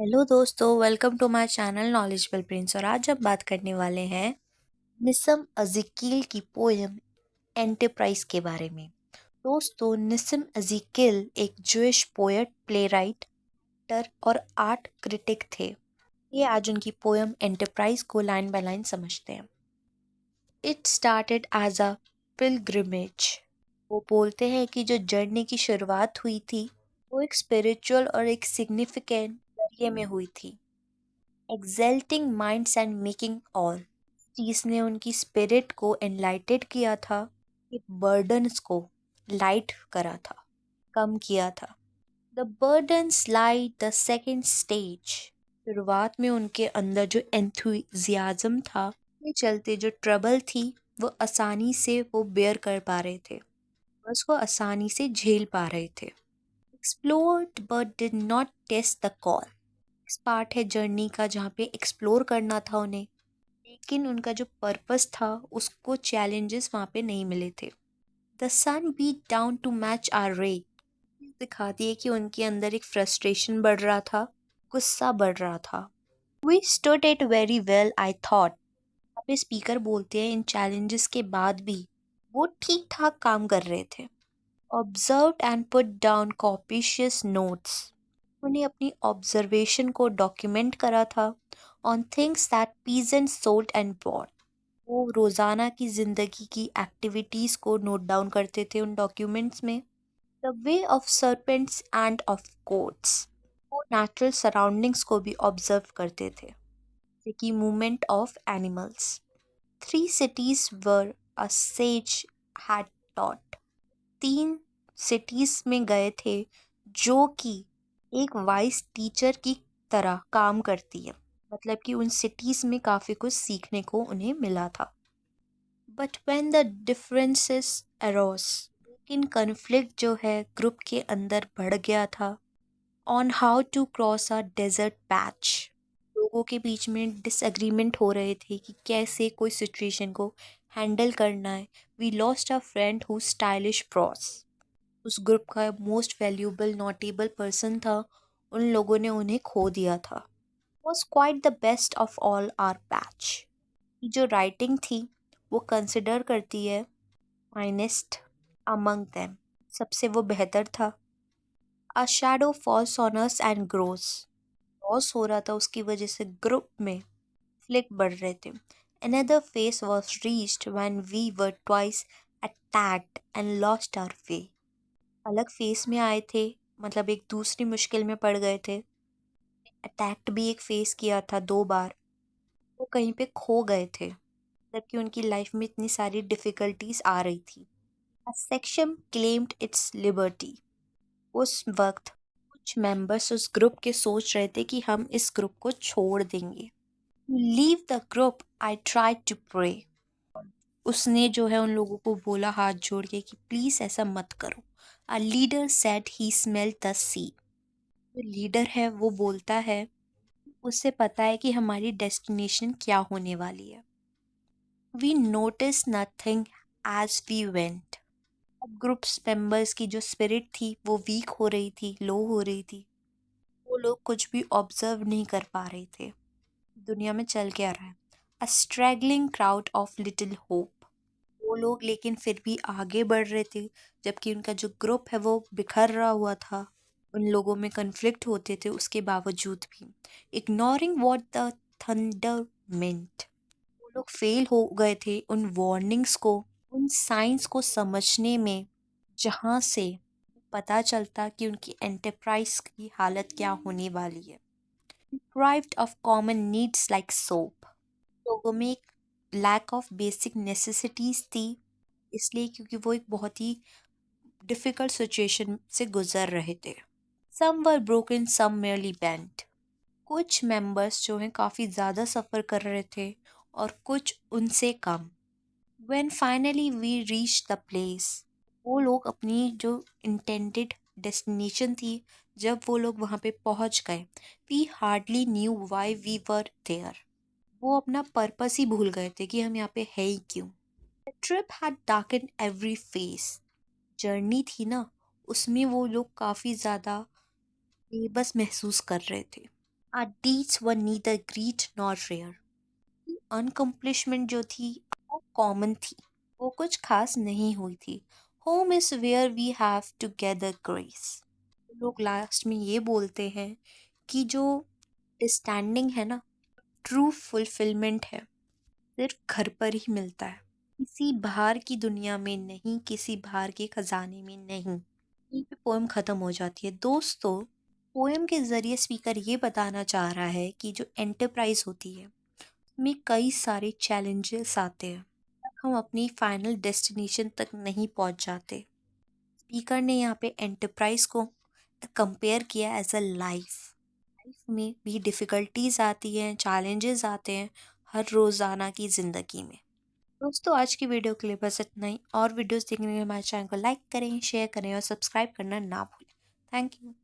Hello दोस्तों, welcome to my channel Knowledgeable Prince. और आज हम बात करने वाले हैं निसम अजीकिल की पोयम एंटरप्राइज के बारे में। दोस्तों, निसम अजीकिल एक जूइश पोएट, प्लेराइट और आर्ट क्रिटिक थे। ये आज उनकी पोयम एंटरप्राइज को लाइन बाय लाइन समझते हैं। It started as a pilgrimage. वो बोलते हैं कि जो जर्नी की शुरुआत हुई थी वो एक स्पिरिचुअल और एक सिग्निफिकेंट जरिए में हुई थी। Exulting minds and making all, चीज ने उनकी स्पिरिट को एनलाइटेड किया था, बर्डन्स को लाइट करा था, कम किया था। The burdens light the second stage. शुरुआत में उनके अंदर जो एंथुजियाज्म था, ये चलते जो ट्रबल थी वो आसानी से वो बेयर कर पा रहे थे, उसको आसानी से झेल पा रहे थे। Explored but did not test the call. इस पार्ट है जर्नी का जहाँ पे एक्सप्लोर करना था उन्हें, लेकिन उनका जो पर्पस था उसको चैलेंजेस वहाँ पे नहीं मिले थे। The sun beat down to match our rage. दिखाती है कि उनके अंदर एक फ्रस्ट्रेशन बढ़ रहा था, गुस्सा बढ़ रहा था। We stood it very well I thought. यहाँ पे स्पीकर बोलते हैं इन चैलेंजेस के बाद भी वो ठीक ठाक काम कर रहे थे। Observed and put down copious notes. उन्हें अपनी ऑब्जर्वेशन को डॉक्यूमेंट करा था on things that peasant sold and bought. वो रोज़ाना की ज़िंदगी की एक्टिविटीज़ को नोट डाउन करते थे उन डॉक्यूमेंट्स में। The way of serpents end of quotes. वो नेचुरल सराउंडिंग्स को भी ऑब्जर्व करते थे, जैसे कि movement of animals. Three cities were a says had taught. तीन सिटीज में गए थे जो कि एक वाइस टीचर की तरह काम करती है, मतलब कि उन सिटीज में काफ़ी कुछ सीखने को उन्हें मिला था। But when the differences arose, लेकिन कन्फ्लिक्ट जो है ग्रुप के अंदर बढ़ गया था। On how to cross a desert patch, लोगों के बीच में डिसएग्रीमेंट हो रहे थे कि कैसे कोई सिचुएशन को हैंडल करना है। We lost a friend whose stylish prose. उस ग्रुप का मोस्ट वैल्यूएबल नोटेबल पर्सन था, उन लोगों ने उन्हें खो दिया था। Was quite the best of all our batch. जो राइटिंग थी वो कंसिडर करती है फाइनेस्ट अमंग देम, सबसे वो बेहतर था। A shadow falls on us and grows. Loss हो रहा था, उसकी वजह से ग्रुप में फ्लिक बढ़ रहे थे। Another phase was reached when we were twice attacked and lost our way. अलग फेस में आए थे, मतलब एक दूसरी मुश्किल में पड़ गए थे। अटैक्ट भी एक फेस किया था 2 बार। वो कहीं पे खो गए थे, जबकि उनकी लाइफ में इतनी सारी डिफिकल्टीज आ रही थी। A section claimed its liberty. उस वक्त कुछ मेंबर्स उस ग्रुप के सोच रहे थे कि हम इस ग्रुप को छोड़ देंगे। Leave the group I try to pray. उसने जो है उन लोगों को बोला हाथ जोड़ के कि प्लीज ऐसा मत करो। A leader said he smelled the sea. जो लीडर है वो बोलता है, उससे पता है कि हमारी डेस्टिनेशन क्या होने वाली है। We notice nothing as we went. अब ग्रुप्स मेंबर्स की जो स्पिरिट थी वो वीक हो रही थी, लो हो रही थी। वो लोग कुछ भी ऑब्जर्व नहीं कर पा रहे थे, दुनिया में चल क्या रहा है। A straggling crowd of little hope. वो लोग लेकिन फिर भी आगे बढ़ रहे थे, जबकि उनका जो ग्रुप है वो बिखर रहा हुआ था। उन लोगों में कन्फ्लिक्ट होते थे उसके बावजूद भी। इग्नोरिंग वॉट द थंडर मेंट। वो लोग फेल हो गए थे उन वार्निंग्स को, उन साइंस को समझने में, जहाँ से पता चलता कि उनकी एंटरप्राइज की हालत क्या होने वाली है। Deprived of common needs like soap. लोगों में एक लैक ऑफ बेसिक नेसेसिटीज थी, इसलिए क्योंकि वो एक बहुत ही डिफ़िकल्ट सिचुएशन से गुजर रहे थे। Some were broken, some merely bent. कुछ मेंबर्स जो हैं काफ़ी ज़्यादा सफ़र कर रहे थे और कुछ उनसे कम। When finally we reached the place, वो लोग अपनी जो इंटेंडेड डेस्टिनेशन थी, जब वो लोग वहाँ पे पहुँच गए, we hardly knew why we were there. वो अपना पर्पस ही भूल गए थे कि हम यहाँ पे है ही क्यों। The trip had darkened every face. Journey थी ना, उसमें वो लोग काफ़ी ज़्यादा बेबस महसूस कर रहे थे। Our deeds were neither great nor rare. अनकम्प्लिशमेंट जो थी वो कॉमन थी, वो कुछ खास नहीं हुई थी. Home is where we have together grace. लोग लास्ट में ये बोलते हैं कि जो स्टैंडिंग है ना, ट्रू फुलफिलमेंट है, सिर्फ घर पर ही मिलता है, किसी बाहर की दुनिया में नहीं, किसी बाहर के खजाने में नहीं. यहीं पे पोएम खत्म हो जाती है. दोस्तों, पोएम के जरिए स्पीकर ये बताना चाह रहा है कि जो एंटरप्राइज होती है में कई सारे चैलेंजेस आते हैं, हम अपनी फाइनल डेस्टिनेशन तक नहीं पहुंच जाते. स्पीकर ने यहाँ पे एंटरप्राइज को कंपेयर किया एज अ लाइफ. लाइफ में भी डिफ़िकल्टीज आती हैं, चैलेंजेस आते हैं हर रोज़ाना की ज़िंदगी में. दोस्तों, आज की वीडियो के लिए बस इतना ही. और वीडियोस देखने के लिए हमारे चैनल को लाइक करें, शेयर करें और सब्सक्राइब करना ना भूलें. Thank you.